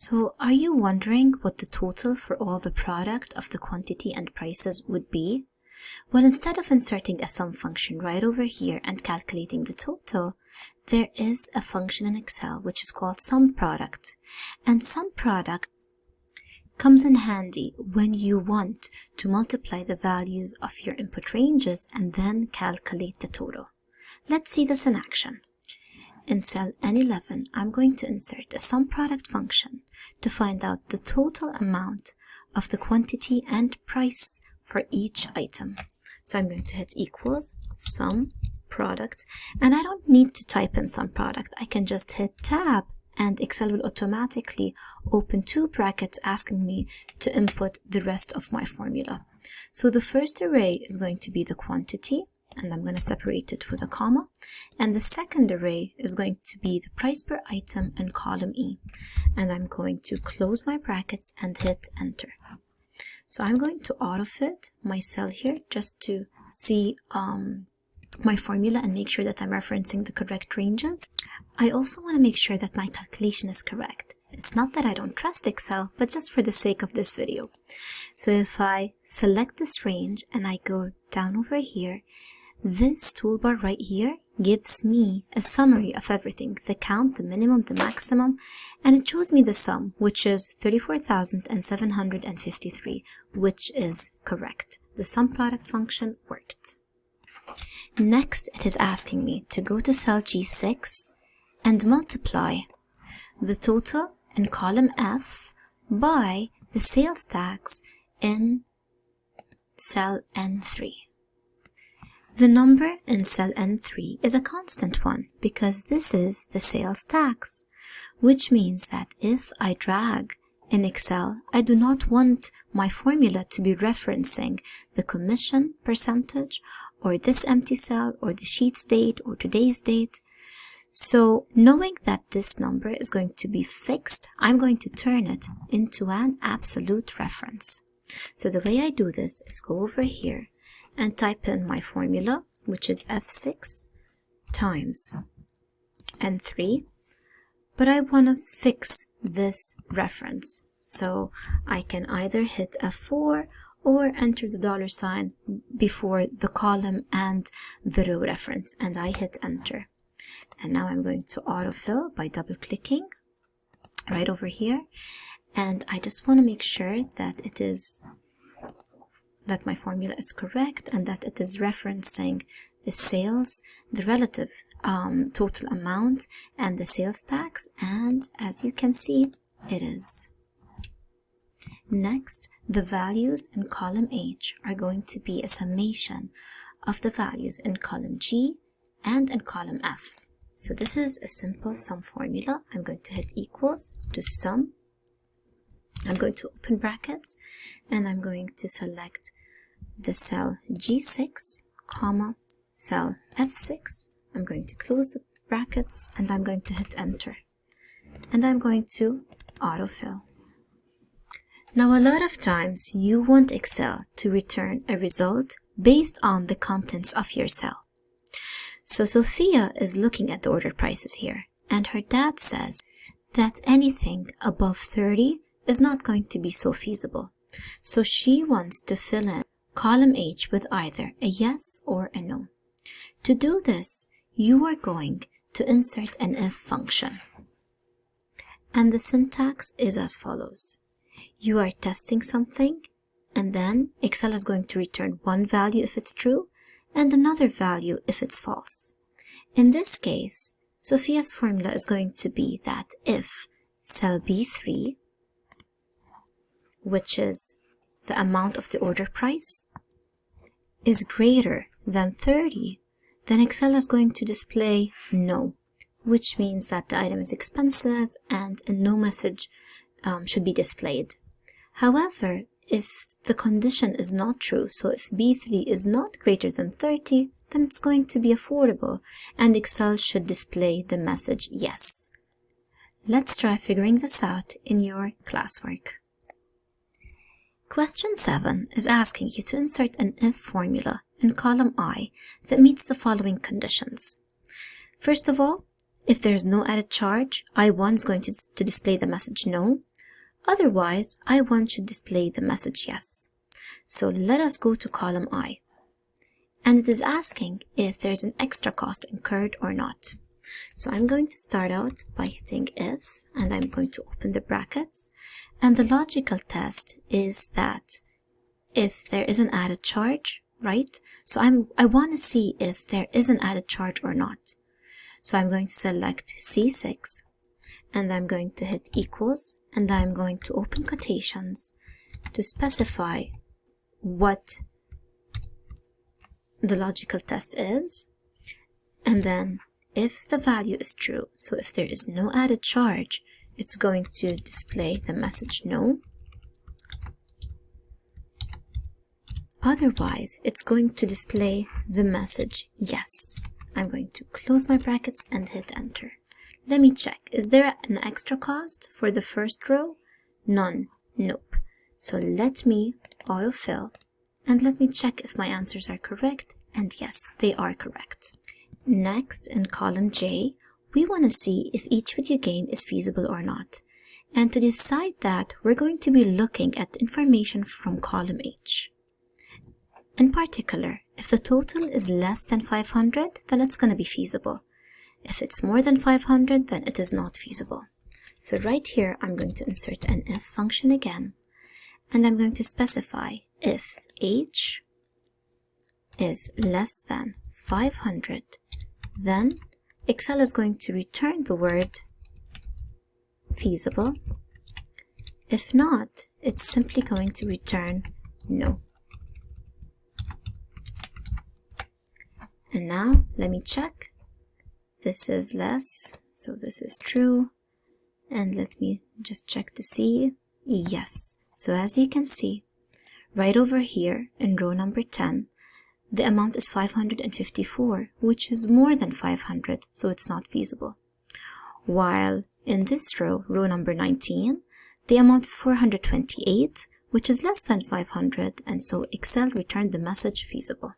So are you wondering what the total for all the product of the quantity and prices would be? Well, instead of inserting a sum function right over here and calculating the total, there is a function in Excel which is called SUMPRODUCT. And SUMPRODUCT comes in handy when you want to multiply the values of your input ranges and then calculate the total. Let's see this in action. In cell N11, I'm going to insert a SUMPRODUCT function to find out the total amount of the quantity and price for each item. So I'm going to hit equals SUMPRODUCT, and I don't need to type in SUMPRODUCT. I can just hit tab and Excel will automatically open two brackets asking me to input the rest of my formula. So the first array is going to be the quantity, and I'm going to separate it with a comma, and the second array is going to be the price per item in column E, and I'm going to close my brackets and hit enter. So I'm going to autofit my cell here just to see my formula and make sure that I'm referencing the correct ranges. I also want to make sure that my calculation is correct. It's not that I don't trust Excel, but just for the sake of this video. So if I select this range and I go down over here, this toolbar right here gives me a summary of everything, the count, the minimum, the maximum, and it shows me the sum, which is 34,753, which is correct. The SUMPRODUCT function worked. Next, it is asking me to go to cell G6 and multiply the total in column F by the sales tax in cell N3. The number in cell N3 is a constant one because this is the sales tax, which means that if I drag in Excel, I do not want my formula to be referencing the commission percentage or this empty cell or the sheet's date or today's date. So knowing that this number is going to be fixed, I'm going to turn it into an absolute reference. So the way I do this is go over here and type in my formula, which is F6 times N3, but I want to fix this reference. So I can either hit F4 or enter the $sign before the column and the row reference, and I hit enter. And now I'm going to autofill by double clicking right over here, and I just want to make sure that my formula is correct and that it is referencing the sales, the relative total amount, and the sales tax, and as you can see, it is. Next, the values in column H are going to be a summation of the values in column G and in column F. So this is a simple sum formula. I'm going to hit equals to sum. I'm going to open brackets and I'm going to select the cell G6, comma, cell F6. I'm going to close the brackets and I'm going to hit enter. And I'm going to autofill. Now, a lot of times you want Excel to return a result based on the contents of your cell. So Sophia is looking at the order prices here, and her dad says that anything above 30 is not going to be so feasible. So she wants to fill in column H with either a yes or a no. To do this, you are going to insert an if function. And the syntax is as follows. You are testing something, and then Excel is going to return one value if it's true, and another value if it's false. In this case, Sophia's formula is going to be that if cell B3, which is the amount of the order price, is greater than 30, then Excel is going to display no, which means that the item is expensive and a no message should be displayed. However, if the condition is not true, so if B3 is not greater than 30, then it's going to be affordable, and Excel should display the message yes. Let's try figuring this out in your classwork. Question 7 is asking you to insert an if formula in column I that meets the following conditions. First of all, if there's no added charge, I1 is going to display the message no. Otherwise, I1 should display the message yes. So let us go to column I. And it is asking if there's an extra cost incurred or not. So I'm going to start out by hitting if, and I'm going to open the brackets. And the logical test is that if there is an added charge, right? So I want to see if there is an added charge or not. So I'm going to select C6, and I'm going to hit equals, and I'm going to open quotations to specify what the logical test is. And then if the value is true, so if there is no added charge, it's going to display the message no. Otherwise, it's going to display the message yes. I'm going to close my brackets and hit enter. Let me check. Is there an extra cost for the first row? None. Nope. So let me autofill and let me check if my answers are correct. And yes, they are correct. Next, in column J, we want to see if each video game is feasible or not. And to decide that, we're going to be looking at information from column H. In particular, if the total is less than 500, then it's going to be feasible. If it's more than 500, then it is not feasible. So right here, I'm going to insert an if function again, and I'm going to specify if H is less than 500, then Excel is going to return the word feasible. If not, it's simply going to return no. And now, let me check. This is less, so this is true. And let me just check to see. Yes. So as you can see, right over here in row number 10, the amount is 554, which is more than 500, so it's not feasible. While in this row, row number 19, the amount is 428, which is less than 500, and so Excel returned the message feasible.